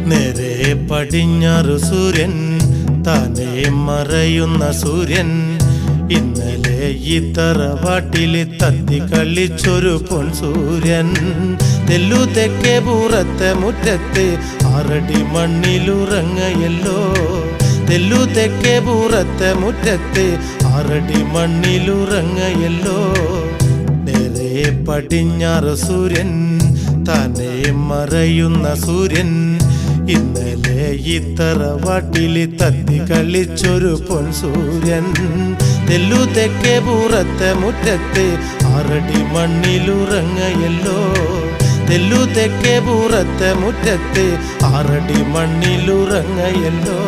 നേരെ പടിഞ്ഞാറു സൂര്യൻ താനേ മറയുന്ന സൂര്യൻ ഇന്നലെ ഈ തറവാട്ടില് തത്തി കളിച്ചൊരു പൊൻസൂര്യൻ തെല്ലു തെക്കേ പൂറത്തെ മുറ്റത്ത് 6 അടി മണ്ണിലുറങ്ങയല്ലോ തെല്ലു തെക്കേ പൂറത്തെ മുറ്റത്ത് 6 അടി മണ്ണിലുറങ്ങയല്ലോ നേരെ പടിഞ്ഞാറ് സൂര്യൻ താനേ മറയുന്ന സൂര്യൻ ഇന്നലെ ഈ തറവാട്ടില് തത്തി കളിച്ചൊരു പൊൻസൂര്യൻ തെല്ലു തെക്കേ പൂറത്തെ മുറ്റത്ത് 6 അടി മണ്ണിലുറങ്ങയല്ലോ തെല്ലു തെക്കേ പൂറത്തെ മുറ്റത്ത് 6 അടി മണ്ണിലുറങ്ങയല്ലോ